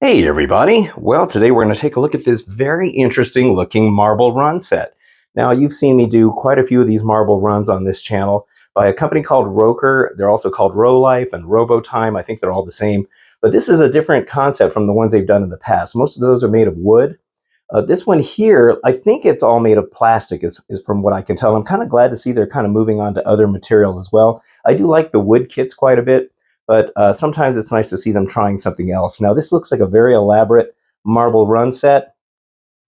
Hey everybody! Well, today we're going to take a look at this very interesting looking marble run set. Now, you've seen me do quite a few of these marble runs on this channel by a company called Rokr. They're also called Rolife and Robotime. I think they're all the same. But this is a different concept from the ones they've done in the past. Most of those are made of wood. This one here, I think it's all made of plastic is from what I can tell. I'm kind of glad to see they're kind of moving on to other materials as well. I do like the wood kits quite a bit, but sometimes it's nice to see them trying something else. Now, this looks like a very elaborate marble run set.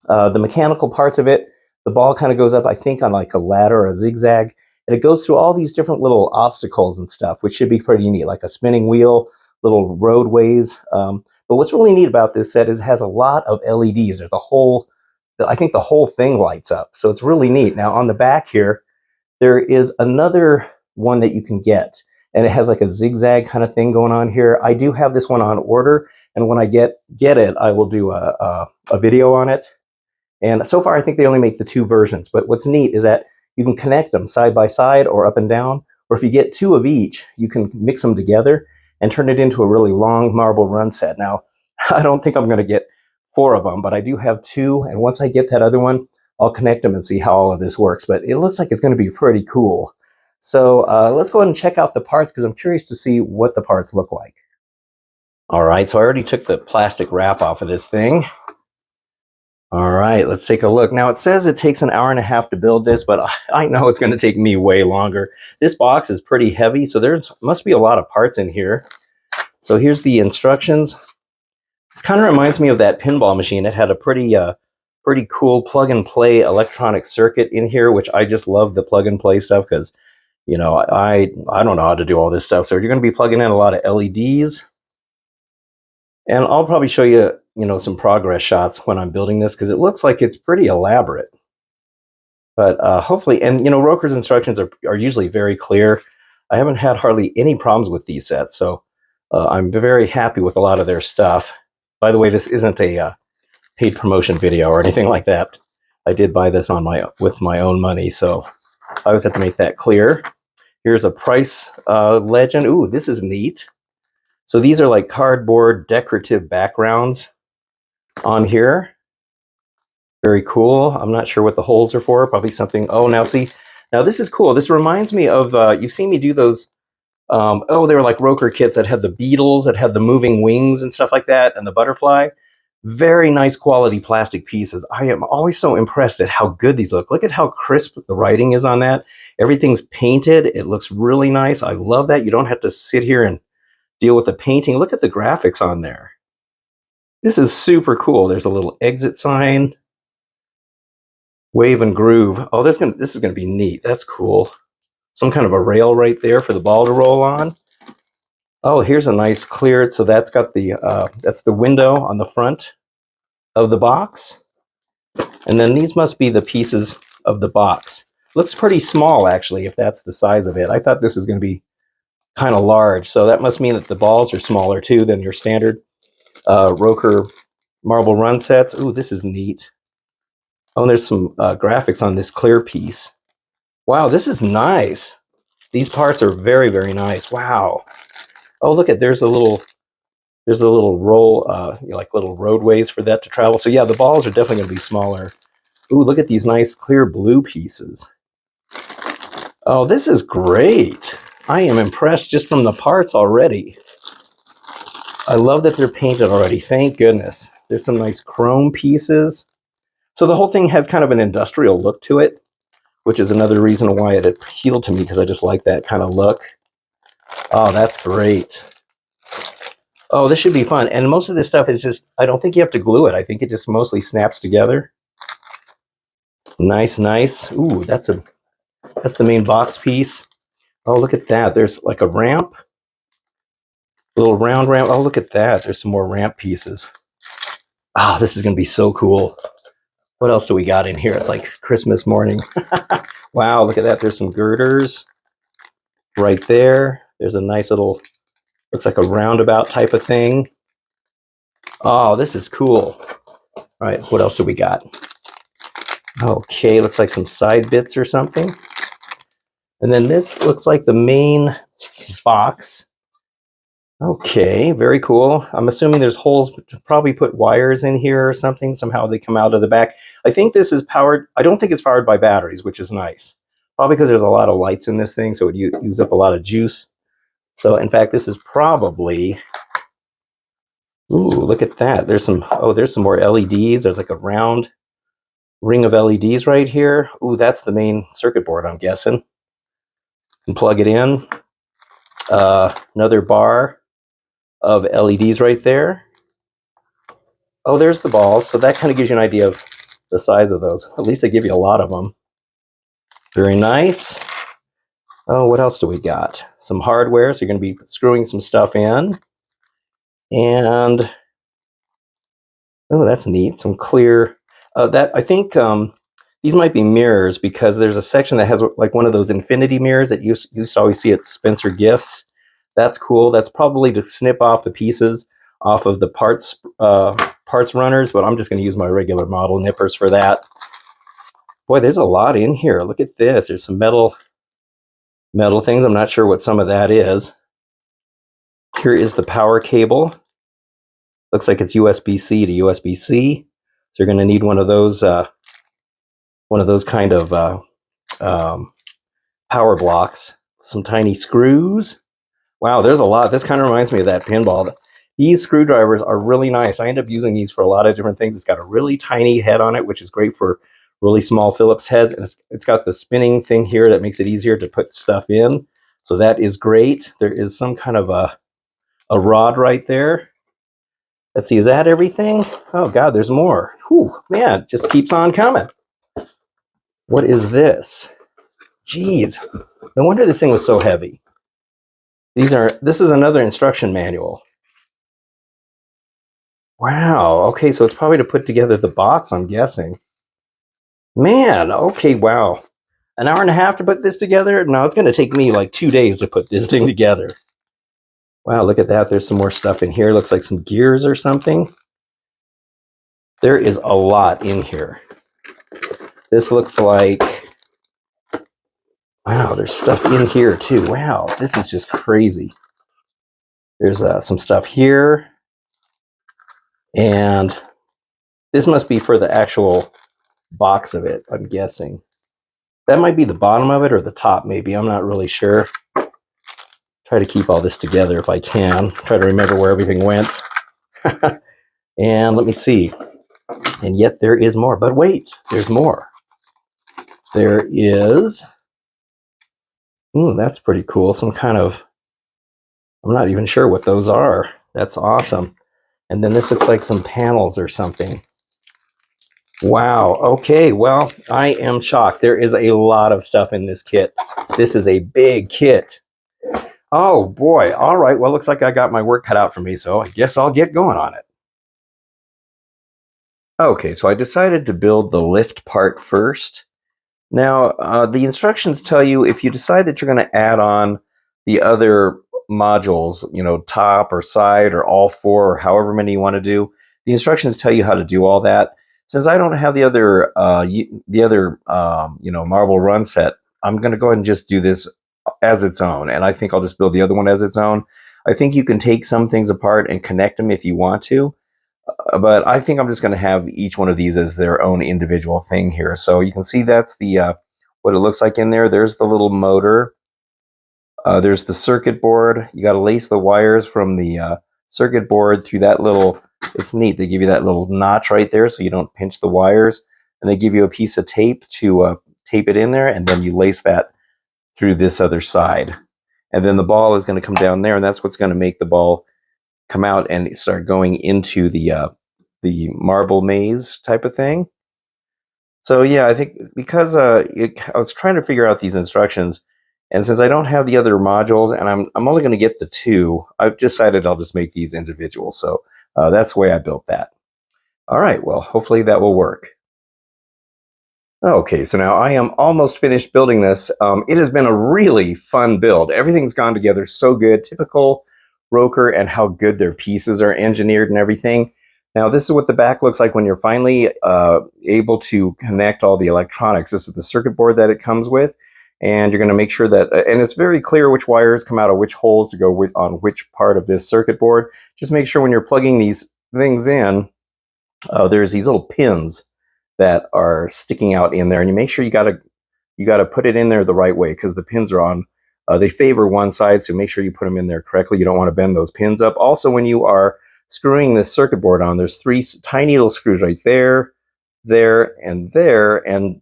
The mechanical parts of it, the ball kind of goes up, I think, on like a ladder or a zigzag, and it goes through all these different little obstacles and stuff, which should be pretty neat, like a spinning wheel, little roadways. But what's really neat about this set is it has a lot of LEDs. There's I think the whole thing lights up, so it's really neat. Now, on the back here, there is another one that you can get, and it has like a zigzag kind of thing going on here. I do have this one on order, and when I get it, I will do a video on it. And so far, I think they only make the two versions. But what's neat is that you can connect them side by side or up and down. Or if you get two of each, you can mix them together and turn it into a really long marble run set. Now, I don't think I'm going to get four of them, but I do have two. And once I get that other one, I'll connect them and see how all of this works. But it looks like it's going to be pretty cool. So let's go ahead and check out the parts because I'm curious to see what the parts look like. All right, so I already took the plastic wrap off of this thing. All right, let's take a look. Now, it says it takes an hour and a half to build this, but I know it's going to take me way longer. This box is pretty heavy, so there must be a lot of parts in here. So here's the instructions. This kind of reminds me of that pinball machine. It had a pretty cool plug-and-play electronic circuit in here, which I just love the plug-and-play stuff because, you know, I don't know how to do all this stuff. So you're going to be plugging in a lot of LEDs. And I'll probably show you, some progress shots when I'm building this because it looks like it's pretty elaborate. But hopefully, and Rokr's instructions are usually very clear. I haven't had hardly any problems with these sets, so I'm very happy with a lot of their stuff. By the way, this isn't a paid promotion video or anything like that. I did buy this with my own money, so I always have to make that clear. Here's a price legend. Ooh, this is neat. So these are like cardboard decorative backgrounds on here. Very cool. I'm not sure what the holes are for. Probably something. Oh, now see, now this is cool. This reminds me of, you've seen me do those, they were like Rokr kits that had the beetles, that had the moving wings and stuff like that, and the butterfly. Very nice quality plastic pieces. I am always so impressed at how good these look. Look at how crisp the writing is on that. Everything's painted. It looks really nice. I love that. You don't have to sit here and deal with the painting. Look at the graphics on there. This is super cool. There's a little exit sign. Wave and groove. Oh, this is gonna be neat. That's cool. Some kind of a rail right there for the ball to roll on. Oh, here's a nice clear. So that's got that's the window on the front of the box. And then these must be the pieces of the box. Looks pretty small, actually, if that's the size of it. I thought this was going to be kind of large. So that must mean that the balls are smaller, too, than your standard Rokr marble run sets. Ooh, this is neat. Oh, and there's some graphics on this clear piece. Wow, this is nice. These parts are very, very nice. Wow. Oh, look at there's a little roll, like little roadways for that to travel. So yeah, the balls are definitely going to be smaller. Ooh, look at these nice clear blue pieces. Oh, this is great. I am impressed just from the parts already. I love that they're painted already. Thank goodness. There's some nice chrome pieces. So the whole thing has kind of an industrial look to it, which is another reason why it appealed to me, because I just like that kind of look. Oh, that's great. Oh, this should be fun. And most of this stuff is just, I don't think you have to glue it. I think it just mostly snaps together. Nice, nice. Ooh, that's the main box piece. Oh, look at that. There's like a ramp. A little round ramp. Oh, look at that. There's some more ramp pieces. Oh, this is going to be so cool. What else do we got in here? It's like Christmas morning. Wow, look at that. There's some girders right there. There's a nice little, looks like a roundabout type of thing. Oh, this is cool. All right, what else do we got? Okay, looks like some side bits or something. And then this looks like the main box. Okay, very cool. I'm assuming there's holes to probably put wires in here or something. Somehow they come out of the back. I think this is powered. I don't think it's powered by batteries, which is nice. Probably because there's a lot of lights in this thing, so it use up a lot of juice. So in fact, this is probably. Ooh, look at that. There's some. Oh, there's some more LEDs. There's like a round ring of LEDs right here. Ooh, that's the main circuit board, I'm guessing. And plug it in. Another bar of LEDs right there. Oh, there's the balls. So that kind of gives you an idea of the size of those. At least they give you a lot of them. Very nice. Oh, what else do we got? Some hardware. So you're going to be screwing some stuff in. And, oh, that's neat. Some clear, that I think these might be mirrors because there's a section that has like one of those infinity mirrors that you used to always see at Spencer Gifts. That's cool. That's probably to snip off the pieces off of the parts runners, but I'm just going to use my regular model nippers for that. Boy, there's a lot in here. Look at this. There's some metal things. I'm not sure what some of that is. Here is the power cable. Looks like it's USB-C to USB-C. So you're going to need one of those kind of power blocks. Some tiny screws. Wow, there's a lot. This kind of reminds me of that pinball. These screwdrivers are really nice. I end up using these for a lot of different things. It's got a really tiny head on it, which is great for really small Phillips heads. And it's got the spinning thing here that makes it easier to put stuff in. So that is great. There is some kind of a rod right there. Let's see, is that everything? Oh God, there's more. Whew, man, it just keeps on coming. What is this? Jeez, no wonder this thing was so heavy. This is another instruction manual. Wow, okay, so it's probably to put together the box, I'm guessing. Man, okay, wow. An hour and a half to put this together? No, it's going to take me like 2 days to put this thing together. Wow, look at that. There's some more stuff in here. Looks like some gears or something. There is a lot in here. This looks like... Wow, there's stuff in here too. Wow, this is just crazy. There's some stuff here. And this must be for the actual box of it, I'm guessing. That might be the bottom of it or the top, maybe. I'm not really sure. Try to keep all this together if I can. Try to remember where everything went. And let me see. And yet there is more. But wait, there's more. There is... Ooh, that's pretty cool. Some kind of... I'm not even sure what those are. That's awesome. And then this looks like some panels or something. Wow. Okay. Well, I am shocked. There is a lot of stuff in this kit. This is a big kit. Oh boy. All right. Well, looks like I got my work cut out for me, so I guess I'll get going on it. Okay. So I decided to build the lift part first. Now, the instructions tell you if you decide that you're going to add on the other modules, top or side or all four or however many you want to do, the instructions tell you how to do all that. Since I don't have the other marble run set, I'm going to go ahead and just do this as its own. And I think I'll just build the other one as its own. I think you can take some things apart and connect them if you want to. But I think I'm just going to have each one of these as their own individual thing here. So you can see that's the what it looks like in there. There's the little motor. There's the circuit board. You got to lace the wires from the circuit board through that little... It's neat. They give you that little notch right there so you don't pinch the wires. And they give you a piece of tape to tape it in there. And then you lace that through this other side. And then the ball is going to come down there. And that's what's going to make the ball come out and start going into the marble maze type of thing. So yeah, I think because I was trying to figure out these instructions, and since I don't have the other modules, and I'm only going to get the two, I've decided I'll just make these individual. So that's the way I built that. All right, well, hopefully that will work. Okay, so now I am almost finished building this. It has been a really fun build. Everything's gone together so good. Typical Rokr and how good their pieces are engineered and everything. Now, this is what the back looks like when you're finally able to connect all the electronics. This is the circuit board that it comes with. And you're going to make sure that, and it's very clear which wires come out of which holes to go on which part of this circuit board. Just make sure when you're plugging these things in, there's these little pins that are sticking out in there, and you make sure you got to put it in there the right way, because the pins are on. They favor one side, so make sure you put them in there correctly. You don't want to bend those pins up. Also, when you are screwing this circuit board on, there's 3 tiny little screws right there, there, and there, and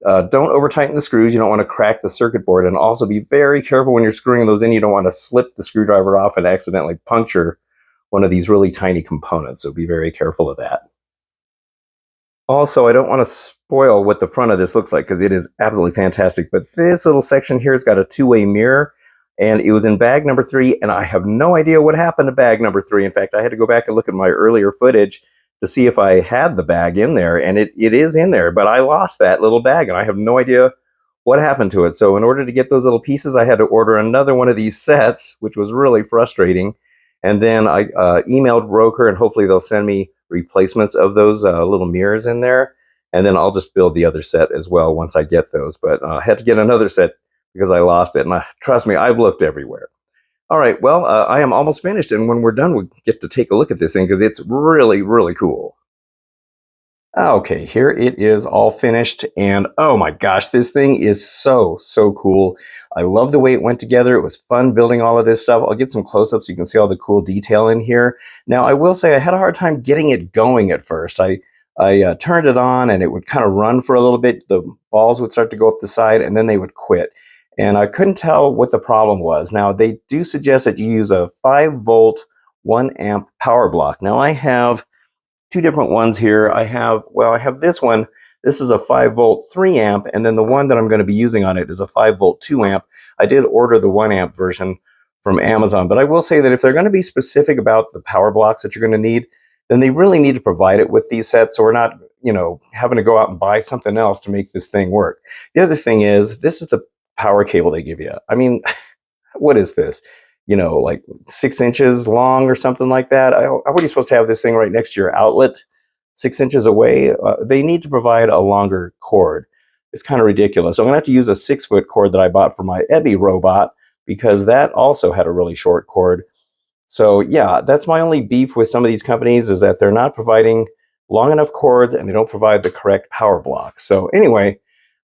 don't over tighten the screws. You don't want to crack the circuit board, and also be very careful when you're screwing those in. You don't want to slip the screwdriver off and accidentally puncture one of these really tiny components, so be very careful of that. Also, I don't want to spoil what the front of this looks like because it is absolutely fantastic, but this little section here has got a two-way mirror, and it was in bag number 3, and I have no idea what happened to bag number 3. In fact, I had to go back and look at my earlier footage to see if I had the bag in there, and it is in there, but I lost that little bag, and I have no idea what happened to it. So in order to get those little pieces, I had to order another one of these sets, which was really frustrating. And then I emailed Rokr, and hopefully they'll send me replacements of those little mirrors in there. And then I'll just build the other set as well once I get those. But I had to get another set because I lost it. And trust me, I've looked everywhere. All right, well, I am almost finished. And when we're done, we get to take a look at this thing because it's really, really cool. Okay, here it is all finished, and oh my gosh, this thing is so cool. I love the way it went together. It was fun building all of this stuff. I'll get some close-ups so you can see all the cool detail in here. Now, I will say I had a hard time getting it going at first. I turned it on, and it would kind of run for a little bit. The balls would start to go up the side, and then they would quit. And I couldn't tell what the problem was. Now, they do suggest that you use a 5-volt, 1-amp power block. Now, I have 2 different ones here. I have this one. This is a 5-volt 3-amp, and then the one that I'm going to be using on it is a 5-volt 2-amp. I did order the 1-amp version from Amazon, but I will say that if they're going to be specific about the power blocks that you're going to need, then they really need to provide it with these sets, so we're not, having to go out and buy something else to make this thing work. The other thing is, this is the power cable they give you. I mean, what is this? Like 6 inches long or something like that. How are you supposed to have this thing right next to your outlet, 6 inches away? They need to provide a longer cord. It's kind of ridiculous. So I'm going to have to use a 6-foot cord that I bought for my Ebby robot because that also had a really short cord. So yeah, that's my only beef with some of these companies, is that they're not providing long enough cords and they don't provide the correct power blocks. So anyway,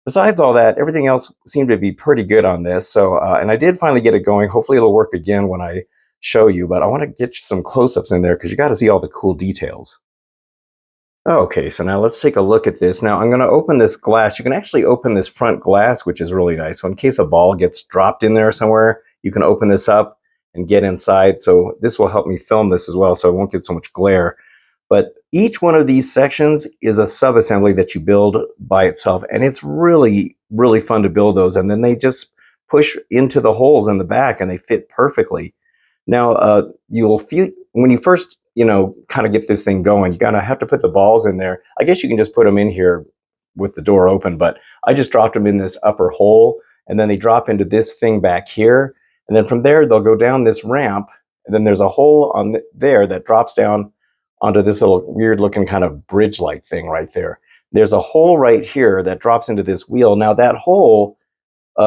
besides all that, everything else seemed to be pretty good on this. So, and I did finally get it going. Hopefully it'll work again when I show you, but I want to get some close-ups in there because you got to see all the cool details. Okay, so now let's take a look at this. Now I'm going to open this glass. You can actually open this front glass, which is really nice. So in case a ball gets dropped in there somewhere, you can open this up and get inside. So this will help me film this as well, so I won't get so much glare. But each one of these sections is a subassembly that you build by itself, and it's really, really fun to build those. And then they just push into the holes in the back, and they fit perfectly. Now, you'll feel when you first, kind of get this thing going, you're gonna have to put the balls in there. I guess you can just put them in here with the door open, but I just dropped them in this upper hole, and then they drop into this thing back here, and then from there they'll go down this ramp, and then there's a hole on there that drops down onto this little weird looking kind of bridge-like thing right there. There's a hole right here that drops into this wheel. Now that hole,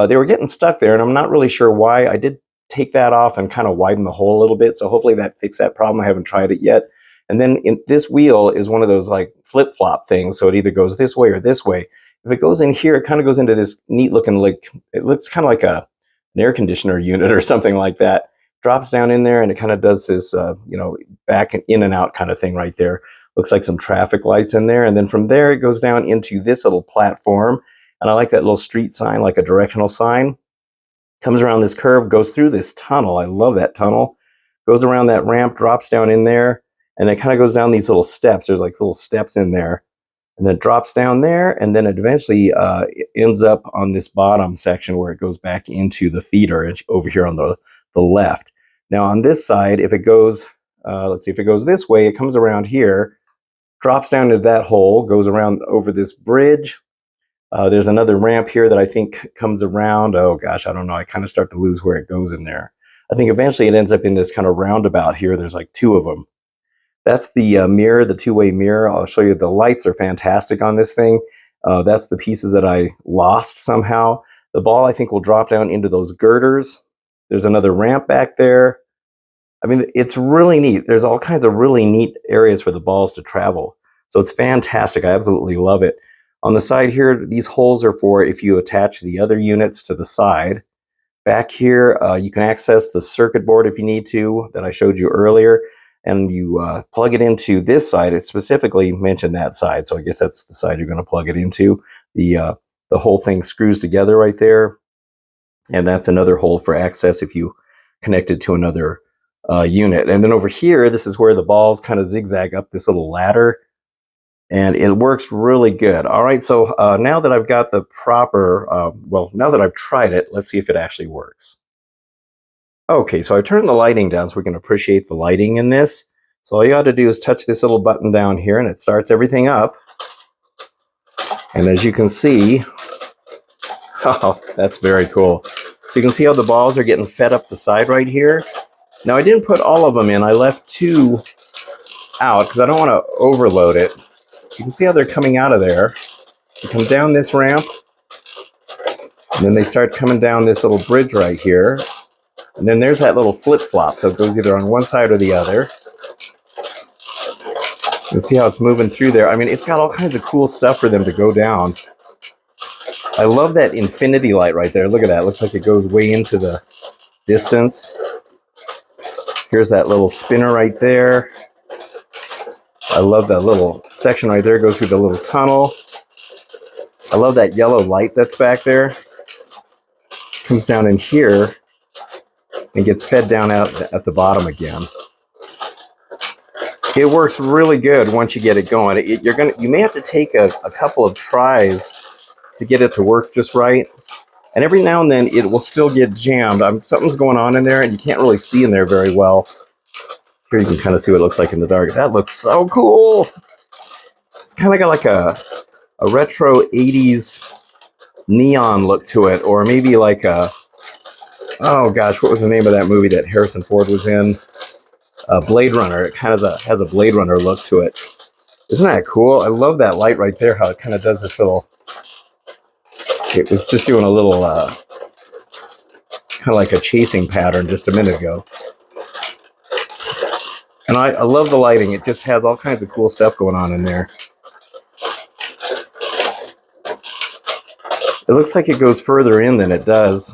they were getting stuck there, and I'm not really sure why. I did take that off and kind of widen the hole a little bit, so hopefully that fixed that problem. I haven't tried it yet. And then this wheel is one of those like flip-flop things, so it either goes this way or this way. If it goes in here, it kind of goes into this neat looking, like, it looks kind of like an air conditioner unit or something like that. Drops down in there, and it kind of does this, back and in and out kind of thing right there. Looks like some traffic lights in there. And then from there, it goes down into this little platform. And I like that little street sign, like a directional sign. Comes around this curve, goes through this tunnel. I love that tunnel. Goes around that ramp, drops down in there, and it kind of goes down these little steps. There's like little steps in there. And then drops down there, and then it eventually ends up on this bottom section where it goes back into the feeder over here on the left. Now on this side, if it goes, let's see, if it goes this way, it comes around here, drops down into that hole, goes around over this bridge. There's another ramp here that I think comes around. Oh gosh, I don't know. I kind of start to lose where it goes in there. I think eventually it ends up in this kind of roundabout here. There's like 2 of them. That's the mirror, the 2-way mirror. I'll show you. The lights are fantastic on this thing. That's the pieces that I lost somehow. The ball, I think, will drop down into those girders. There's another ramp back there. I mean, it's really neat. There's all kinds of really neat areas for the balls to travel. So it's fantastic. I absolutely love it. On the side here, these holes are for if you attach the other units to the side. Back here, you can access the circuit board if you need to, that I showed you earlier. And you plug it into this side. It specifically mentioned that side, so I guess that's the side you're going to plug it into. The whole thing screws together right there. And that's another hole for access if you connect it to another unit. And then over here, this is where the balls kind of zigzag up this little ladder. And it works really good. All right, so now that I've got the proper, now that I've tried it, let's see if it actually works. Okay, so I turned the lighting down so we can appreciate the lighting in this. So all you got to do is touch this little button down here and it starts everything up. And as you can see, oh, that's very cool. So you can see how the balls are getting fed up the side right here. Now I didn't put all of them in, I left 2 out because I don't want to overload it. You can see how they're coming out of there. They come down this ramp, and then they start coming down this little bridge right here. And then there's that little flip-flop, so it goes either on one side or the other. You can see how it's moving through there. I mean, it's got all kinds of cool stuff for them to go down. I love that infinity light right there. Look at that. It looks like it goes way into the distance. Here's that little spinner right there. I love that little section right there. It goes through the little tunnel. I love that yellow light that's back there. Comes down in here and gets fed down out at the bottom again. It works really good once you get it going. You may have to take a couple of tries to get it to work just right. And every now and then it will still get jammed. Something's going on in there and you can't really see in there very well. Here you can kind of see what it looks like in the dark. That looks so cool. It's kind of got like a retro 80s neon look to it, or maybe like oh gosh, what was the name of that movie that Harrison Ford was in? Blade Runner. It kind of has a Blade Runner look to it. Isn't that cool? I love that light right there, how it kind of does this little... It was just doing a little kind of like a chasing pattern just a minute ago. And I love the lighting. It just has all kinds of cool stuff going on in there. It looks like it goes further in than it does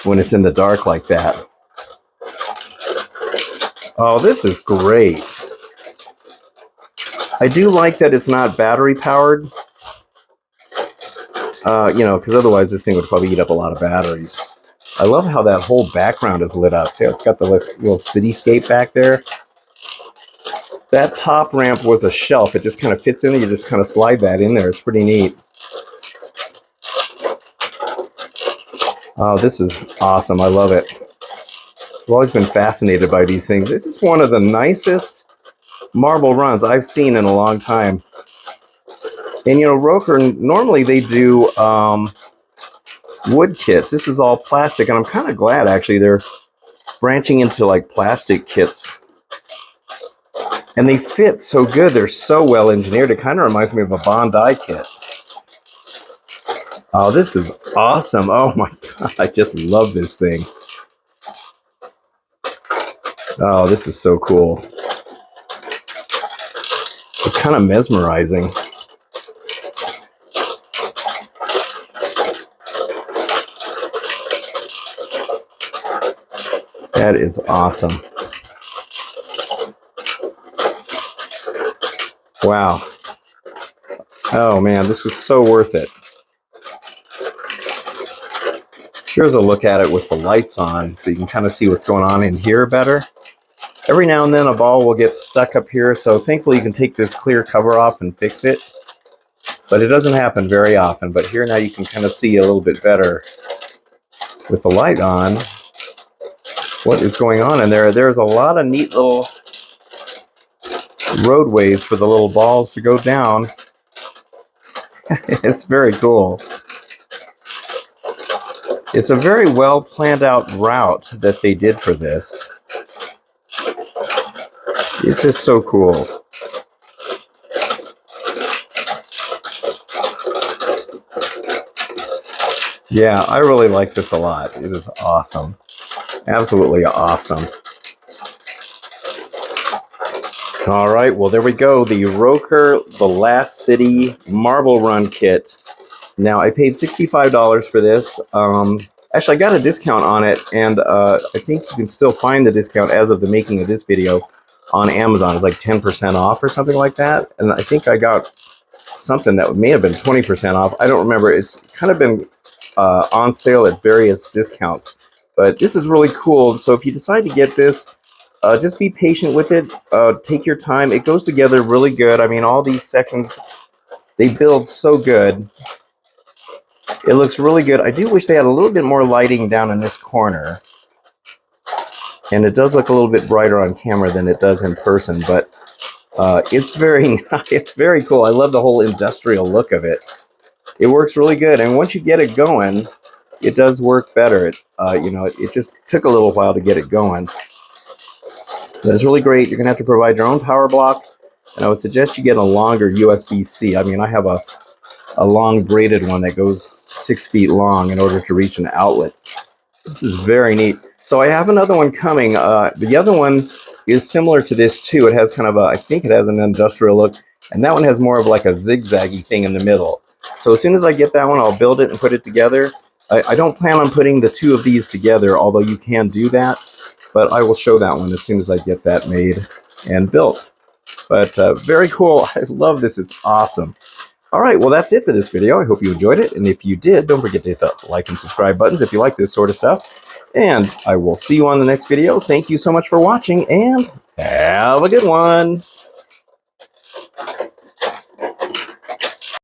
when it's in the dark like that. Oh, this is great. I do like that it's not battery powered. Because otherwise this thing would probably eat up a lot of batteries. I love how that whole background is lit up. See how it's got the little cityscape back there? That top ramp was a shelf. It just kind of fits in. You just kind of slide that in there. It's pretty neat. Oh, this is awesome. I love it. I've always been fascinated by these things. This is one of the nicest marble runs I've seen in a long time. And Rokr, normally they do wood kits. This is all plastic, and I'm kind of glad actually they're branching into like plastic kits. And they fit so good. They're so well engineered. It kind of reminds me of a Bondi kit. Oh, this is awesome. Oh my God, I just love this thing. Oh, this is so cool. It's kind of mesmerizing. That is awesome. Wow. Oh man, this was so worth it. Here's a look at it with the lights on so you can kind of see what's going on in here better. Every now and then a ball will get stuck up here, so thankfully you can take this clear cover off and fix it. But it doesn't happen very often. But here now you can kind of see a little bit better with the light on what is going on in there. There's a lot of neat little roadways for the little balls to go down. It's very cool. It's a very well planned out route that they did for this. It's just so cool. Yeah, I really like this a lot. It is awesome. Absolutely awesome. All right, well, there we go. The Rokr The Last City Marble Run Kit. Now, I paid $65 for this. Actually, I got a discount on it, and I think you can still find the discount as of the making of this video on Amazon. It's like 10% off or something like that. And I think I got something that may have been 20% off. I don't remember. It's kind of been on sale at various discounts. But this is really cool. So if you decide to get this, just be patient with it. Take your time. It goes together really good. I mean, all these sections, they build so good. It looks really good. I do wish they had a little bit more lighting down in this corner. And it does look a little bit brighter on camera than it does in person. But it's very it's very cool. I love the whole industrial look of it. It works really good. And once you get it going, it does work better. It just took a little while to get it going. But it's really great. You're going to have to provide your own power block. And I would suggest you get a longer USB-C. I mean, I have a long braided one that goes 6 feet long in order to reach an outlet. This is very neat. So I have another one coming. The other one is similar to this too. It has kind of I think it has an industrial look. And that one has more of like a zigzaggy thing in the middle. So as soon as I get that one, I'll build it and put it together. I don't plan on putting the two of these together, although you can do that. But I will show that one as soon as I get that made and built. But very cool. I love this. It's awesome. All right, well, that's it for this video. I hope you enjoyed it. And if you did, don't forget to hit the like and subscribe buttons if you like this sort of stuff. And I will see you on the next video. Thank you so much for watching, and have a good one.